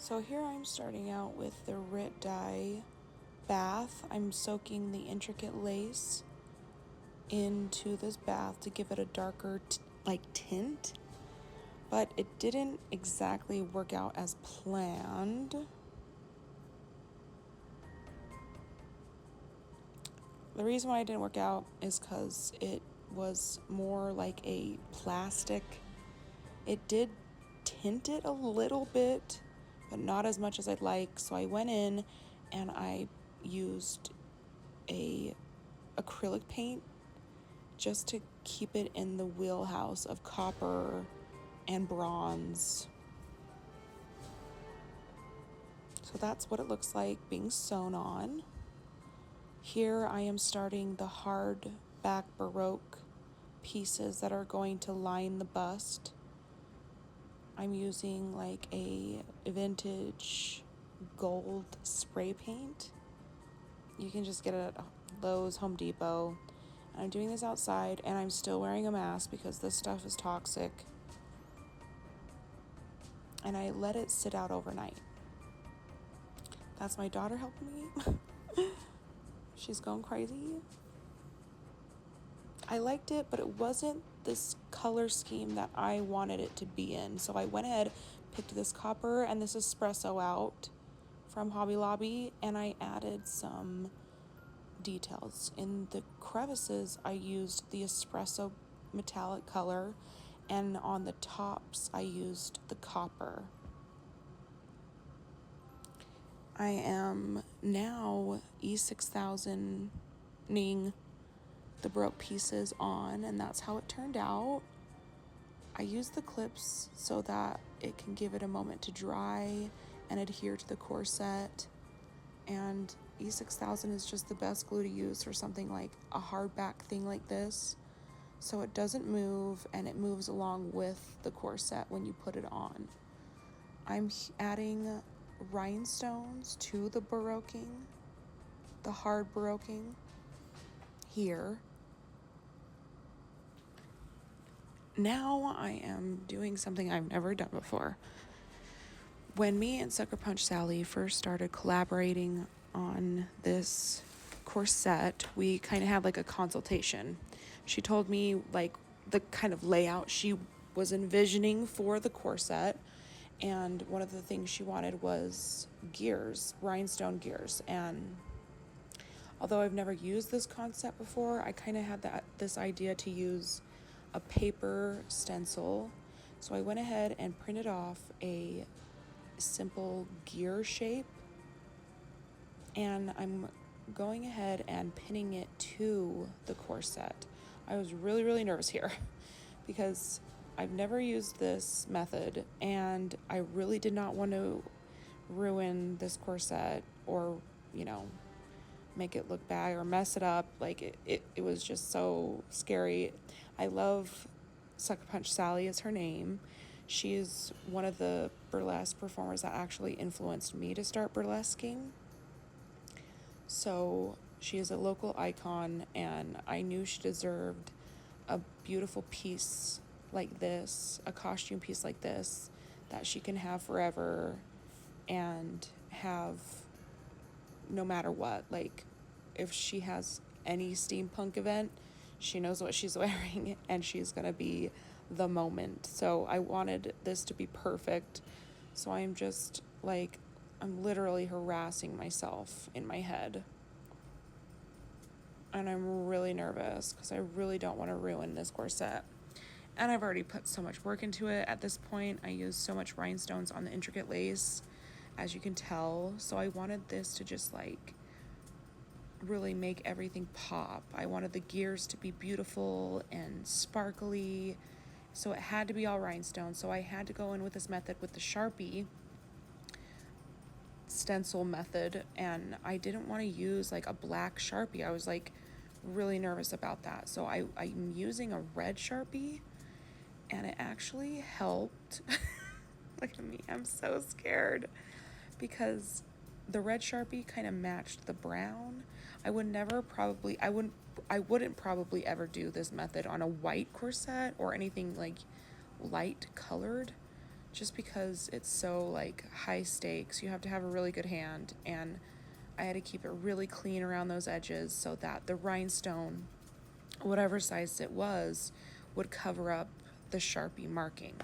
So here I'm starting out with the Rit Dye bath. I'm soaking the intricate lace into this bath to give it a darker tint, but it didn't exactly work out as planned. The reason why it didn't work out is because it was more like a plastic. It did tint it a little bit, but not as much as I'd like. So I went in and I used a acrylic paint just to keep it in the wheelhouse of copper and bronze. So that's what it looks like being sewn on. Here I am starting the hard back Baroque pieces that are going to line the bust. I'm using like a vintage gold spray paint. You can just get it at Lowe's, Home Depot. And I'm doing this outside and I'm still wearing a mask because this stuff is toxic. And I let it sit out overnight. That's my daughter helping me. She's going crazy. I liked it, but it wasn't this color scheme that I wanted it to be in. So I went ahead, picked this copper and this espresso out from Hobby Lobby, and I added some details. In the crevices, I used the espresso metallic color, and on the tops, I used the copper. I am now E6000ing the Baroque pieces on, and that's how it turned out. I used the clips so that it can give it a moment to dry and adhere to the corset, and E6000 is just the best glue to use for something like a hardback thing like this, so it doesn't move and it moves along with the corset when you put it on. I'm adding rhinestones to the baroquing, the hard baroquing here. Now I am doing something I've never done before. When me and Suckerpunch Sally first started collaborating on this corset, we kind of had like a consultation. She told me like the kind of layout she was envisioning for the corset, and one of the things she wanted was gears, rhinestone gears. And although I've never used this concept before, I kind of had this idea to use a paper stencil. So I went ahead and printed off a simple gear shape, and I'm going ahead and pinning it to the corset. I was really nervous here because I've never used this method, and I really did not want to ruin this corset or, make it look bad or mess it up. Like it was just so scary. I love Suckerpunch Sally is her name. She's one of the burlesque performers that actually influenced me to start burlesquing. So she is a local icon, and I knew she deserved a beautiful piece like this, a costume piece like this, that she can have forever and have no matter what. Like, if she has any steampunk event, she knows what she's wearing and she's gonna be the moment. So I wanted this to be perfect. So I'm just like, I'm literally harassing myself in my head. And I'm really nervous because I really don't want to ruin this corset. And I've already put so much work into it. At this point, I used so much rhinestones on the intricate lace, as you can tell. So I wanted this to just like really make everything pop. I wanted the gears to be beautiful and sparkly. So it had to be all rhinestones. So I had to go in with this method with the Sharpie stencil method, and I didn't want to use like a black Sharpie. I was like really nervous about that. So I'm using a red Sharpie, and it actually helped. Look at me, I'm so scared because the red Sharpie kind of matched the brown. I wouldn't probably ever do this method on a white corset or anything like light colored. just because it's so like high stakes. You have to have a really good hand, and I had to keep it really clean around those edges so that the rhinestone, whatever size it was, would cover up the Sharpie marking.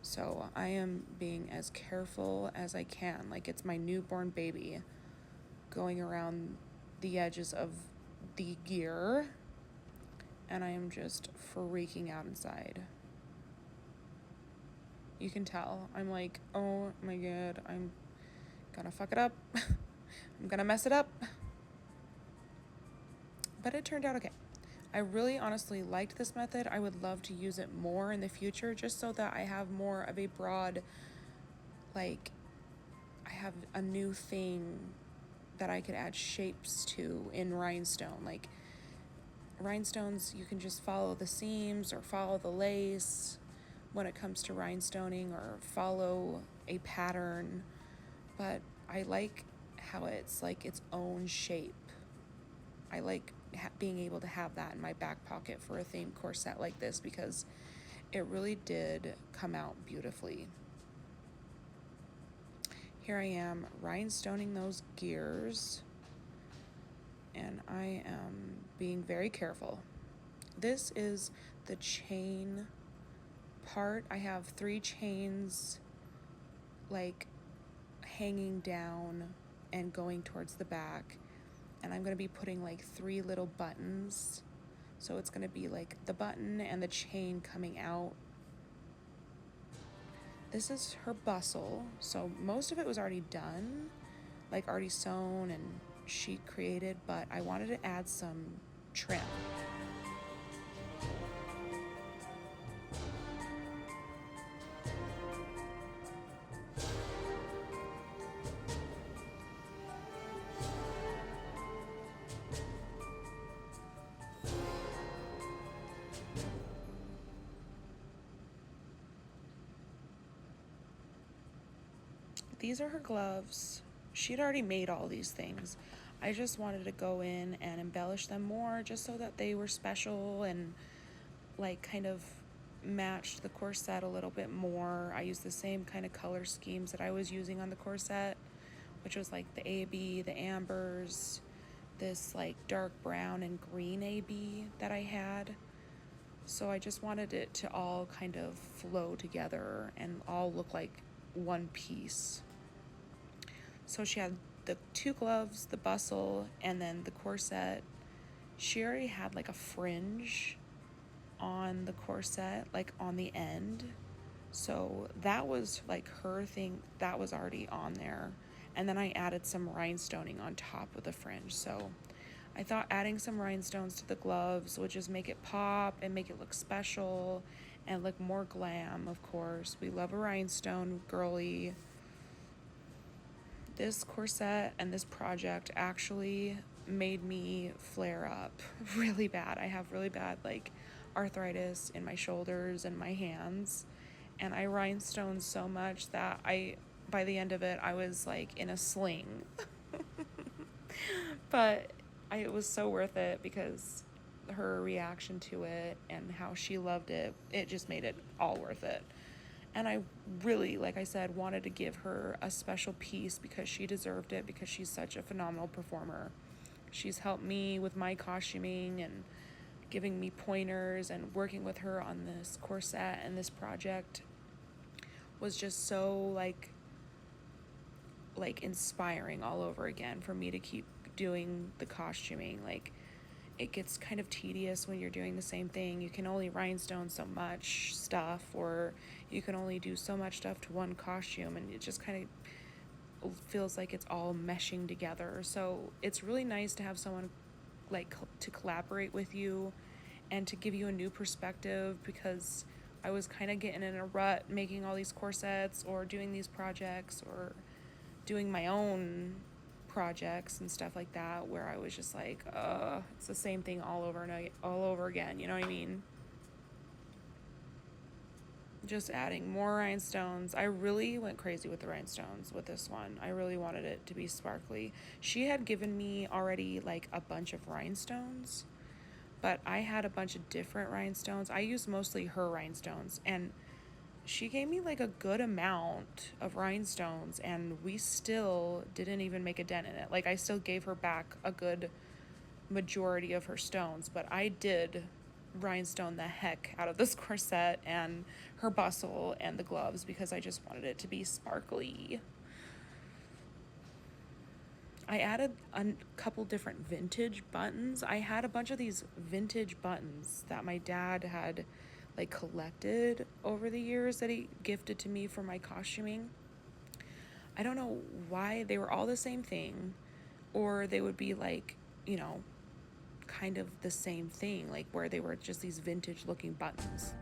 So I am being as careful as I can, like it's my newborn baby, going around the edges of the gear, and I am just freaking out inside. You can tell. I'm like, oh my god, I'm gonna fuck it up. I'm gonna mess it up. But it turned out okay. I really honestly liked this method. I would love to use it more in the future just so that I have more of a broad, like, I have a new thing that I could add shapes to in rhinestone. Like, rhinestones, you can just follow the seams or follow the lace when it comes to rhinestoning, or follow a pattern, but I like how it's like its own shape. I like being able to have that in my back pocket for a themed corset like this, because it really did come out beautifully. Here I am rhinestoning those gears, and I am being very careful. This is the chain part. I have 3 chains like hanging down and going towards the back, and I'm going to be putting like 3 little buttons, so it's going to be like the button and the chain coming out. This is her bustle, so most of it was already done, like already sewn and sheet created, but I wanted to add some trim. These are her gloves. She'd already made all these things. I just wanted to go in and embellish them more, just so that they were special and like kind of matched the corset a little bit more. I used the same kind of color schemes that I was using on the corset, which was like the AB, the ambers, this like dark brown and green AB that I had. So I just wanted it to all kind of flow together and all look like one piece. So she had the 2 gloves, the bustle, and then the corset. She already had like a fringe on the corset, like on the end. So that was like her thing that was already on there. And then I added some rhinestoning on top of the fringe. So I thought adding some rhinestones to the gloves would just make it pop and make it look special and look more glam, of course. We love a rhinestone girly. This corset and this project actually made me flare up really bad. I have really bad like arthritis in my shoulders and my hands, and I rhinestoned so much that by the end of it, I was like in a sling. But it was so worth it, because her reaction to it and how she loved it, it just made it all worth it. And I really, like I said, wanted to give her a special piece because she deserved it, because she's such a phenomenal performer. She's helped me with my costuming and giving me pointers, and working with her on this corset and this project was just so like inspiring all over again for me to keep doing the costuming. Like, it gets kind of tedious when you're doing the same thing. You can only rhinestone so much stuff, or you can only do so much stuff to one costume, and it just kind of feels like it's all meshing together. So it's really nice to have someone like to collaborate with you and to give you a new perspective, because I was kind of getting in a rut making all these corsets or doing these projects or doing my own projects and stuff like that, where I was just like, it's the same thing all over again, you know what I mean? Just adding more rhinestones. I really went crazy with the rhinestones with this one. I really wanted it to be sparkly. She had given me already like a bunch of rhinestones, but I had a bunch of different rhinestones. I used mostly her rhinestones, and she gave me like a good amount of rhinestones, and we still didn't even make a dent in it. Like, I still gave her back a good majority of her stones, but I did rhinestone the heck out of this corset and her bustle and the gloves because I just wanted it to be sparkly. I added a couple different vintage buttons. I had a bunch of these vintage buttons that my dad had like collected over the years that he gifted to me for my costuming. I don't know why they were all the same thing, or they would be like, kind of the same thing, like where they were just these vintage looking buttons.